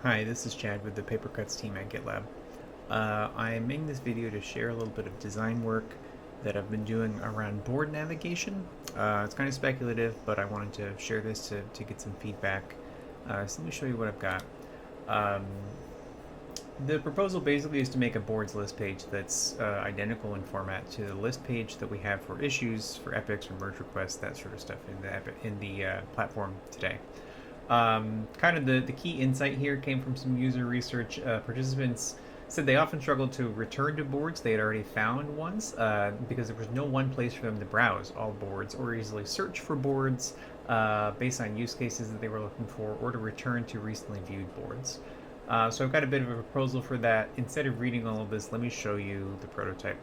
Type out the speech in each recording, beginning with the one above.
Hi, this is Chad with the Papercuts team at GitLab. I'm making this video to share a little bit of design work that I've been doing around board navigation. It's kind of speculative, but I wanted to share this to get some feedback. So let me show you what I've got. The proposal basically is to make a boards list page that's identical in format to the list page that we have for issues, for epics, or merge requests, that sort of stuff in the platform today. Kind of the key insight here came from some user research. Participants said they often struggled to return to boards they had already found once because there was no one place for them to browse all boards or easily search for boards based on use cases that they were looking for, or to return to recently viewed boards. So I've got a bit of a proposal for that. Instead of reading all of this, let me show you the prototype.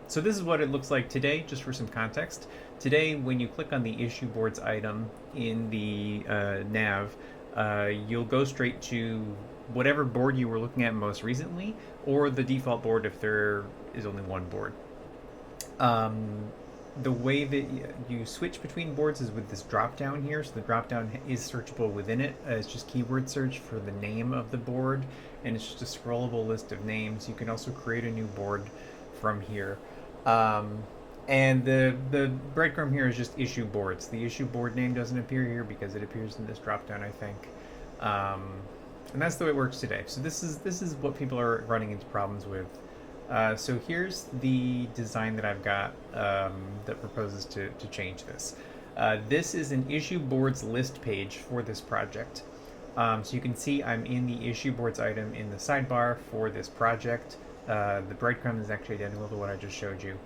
So this is what it looks like today, just for some context. Today, when you click on the issue boards item in the nav, you'll go straight to whatever board you were looking at most recently, or the default board if there is only one board. The way that you switch between boards is with this drop down here. So the drop down is searchable within it. It's just keyword search for the name of the board, and it's just a scrollable list of names. You can also create a new board from here. And the breadcrumb here is just issue boards. The issue board name doesn't appear here because it appears in this drop down, I think. And that's the way it works today. So this is what people are running into problems with. So here's the design that I've got that proposes to change this. This is an issue boards list page for this project. So you can see I'm in the issue boards item in the sidebar for this project. The breadcrumb is actually identical to what I just showed you.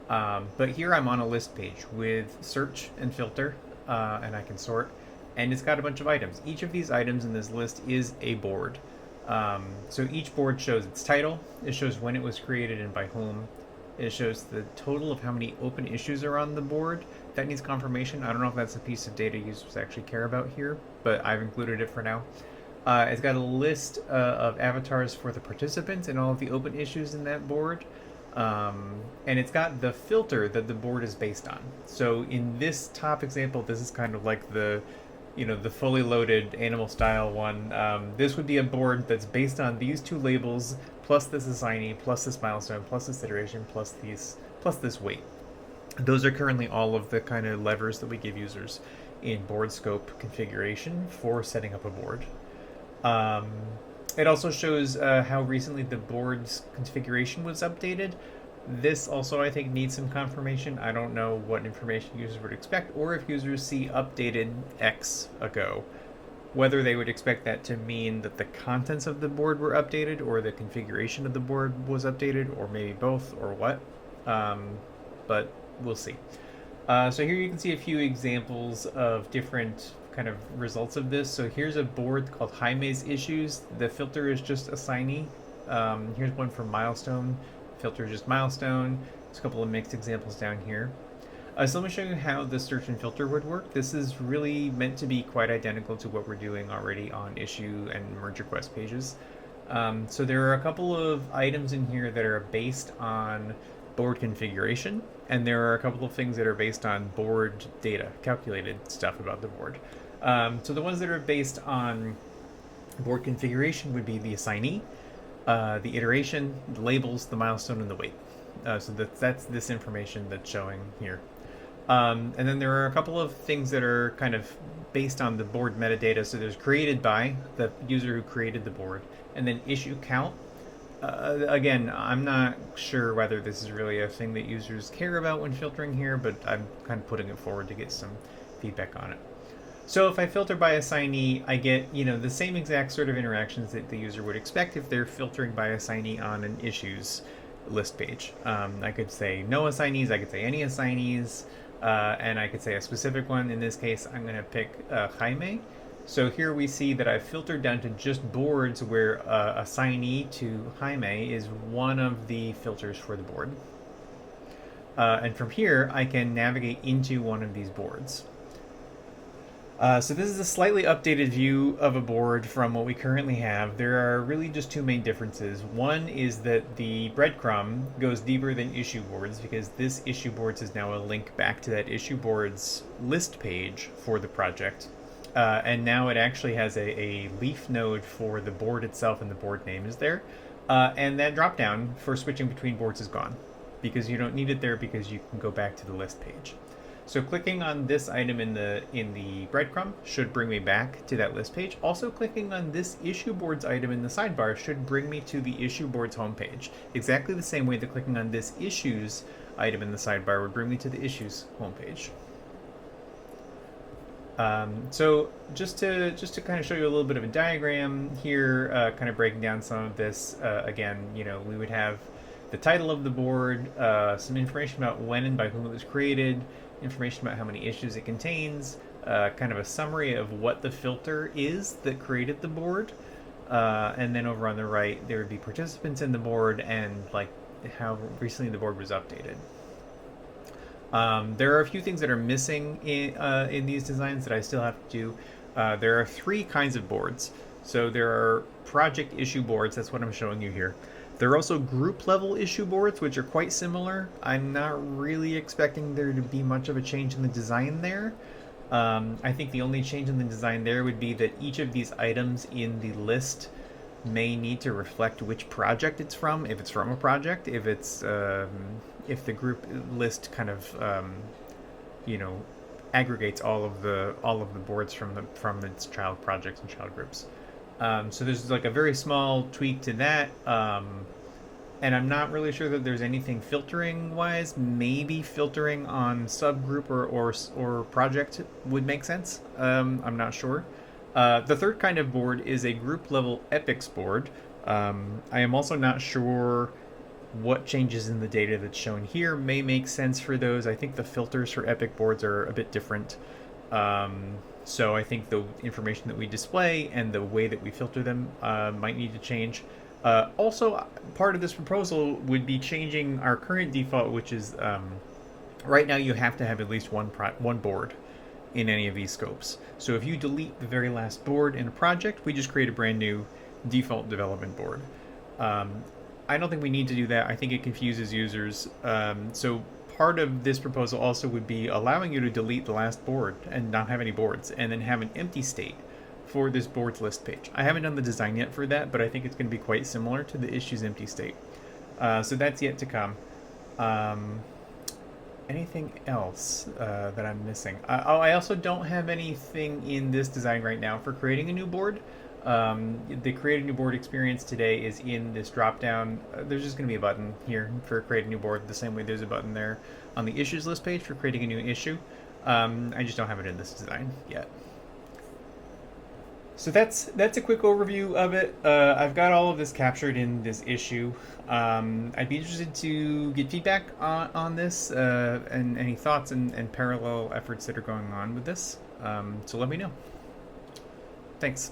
But here I'm on a list page with search and filter, and I can sort, and it's got a bunch of items. Each of these items in this list is a board. So each board shows its title, it shows when it was created and by whom, it shows the total of how many open issues are on the board. That needs confirmation. I don't know if that's a piece of data users actually care about here, but I've included it for now. It's got a list of avatars for the participants and all of the open issues in that board. And it's got the filter that the board is based on. So in this top example, this is kind of like the fully loaded animal style one. This would be a board that's based on these two labels, plus this assignee, plus this milestone, plus this iteration, plus this weight. Those are currently all of the kind of levers that we give users in board scope configuration for setting up a board. It also shows how recently the board's configuration was updated. This also, I think, needs some confirmation. I don't know what information users would expect, or if users see updated X ago, whether they would expect that to mean that the contents of the board were updated, or the configuration of the board was updated, or maybe both, or what. But we'll see. So here you can see a few examples of different kind of results of this. So here's a board called Jaime's Issues. The filter is just assignee. Here's one for milestone. Filter is just milestone. There's a couple of mixed examples down here. So let me show you how the search and filter would work. This is really meant to be quite identical to what we're doing already on issue and merge request pages. So there are a couple of items in here that are based on board configuration, and there are a couple of things that are based on board data, calculated stuff about the board. So the ones that are based on board configuration would be the assignee, the iteration, the labels, the milestone, and the weight. So that's this information that's showing here. And then there are a couple of things that are kind of based on the board metadata. So there's created by the user who created the board, and then issue count. Again, I'm not sure whether this is really a thing that users care about when filtering here, but I'm kind of putting it forward to get some feedback on it. So if I filter by assignee, I get the same exact sort of interactions that the user would expect if they're filtering by assignee on an issues list page. I could say no assignees, I could say any assignees, and I could say a specific one. In this case, I'm going to pick Jaime. So here we see that I've filtered down to just boards where assignee to Jaime is one of the filters for the board. And from here, I can navigate into one of these boards. So this is a slightly updated view of a board from what we currently have. There are really just two main differences. One is that the breadcrumb goes deeper than issue boards, because this issue boards is now a link back to that issue boards list page for the project. and now it actually has a leaf node for the board itself, and the board name is there. And that drop down for switching between boards is gone because you don't need it there because you can go back to the list page. So clicking on this item in the breadcrumb should bring me back to that list page. Also, clicking on this issue boards item in the sidebar should bring me to the issue boards homepage. Exactly the same way that clicking on this issues item in the sidebar would bring me to the issues homepage. So just to kind of show you a little bit of a diagram here, kind of breaking down some of this. Again, we would have the title of the board, some information about when and by whom it was created, information about how many issues it contains, kind of a summary of what the filter is that created the board, and then over on the right there would be participants in the board and like how recently the board was updated. There are a few things that are missing in these designs that I still have to do. There are 3 kinds of boards. So there are project issue boards, that's what I'm showing you here. There are also group level issue boards, which are quite similar. I'm not really expecting there to be much of a change in the design there. I think the only change in the design there would be that each of these items in the list may need to reflect which project it's from, if it's from a project, if it's if the group list kind of aggregates all of the boards from its child projects and child groups. So there's like a very small tweak to that, and I'm not really sure that there's anything filtering wise. Maybe filtering on subgroup or project would make sense. I'm not sure. The third kind of board is a group level epics board. I am also not sure what changes in the data that's shown here may make sense for those. I think the filters for epic boards are a bit different. So I think the information that we display and the way that we filter them might need to change. Also, part of this proposal would be changing our current default, which is right now you have to have at least one board in any of these scopes. So if you delete the very last board in a project, we just create a brand new default development board. I don't think we need to do that. I think it confuses users. So part of this proposal also would be allowing you to delete the last board and not have any boards, and then have an empty state for this boards list page. I haven't done the design yet for that, but I think it's going to be quite similar to the issues empty state. So that's yet to come. Anything else that I'm missing? I also don't have anything in this design right now for creating a new board. The create a new board experience today is in this drop down. There's just going to be a button here for create a new board, the same way there's a button there on the issues list page for creating a new issue. I just don't have it in this design yet. So that's a quick overview of it. I've got all of this captured in this issue. I'd be interested to get feedback on this and any thoughts and parallel efforts that are going on with this. So let me know. Thanks.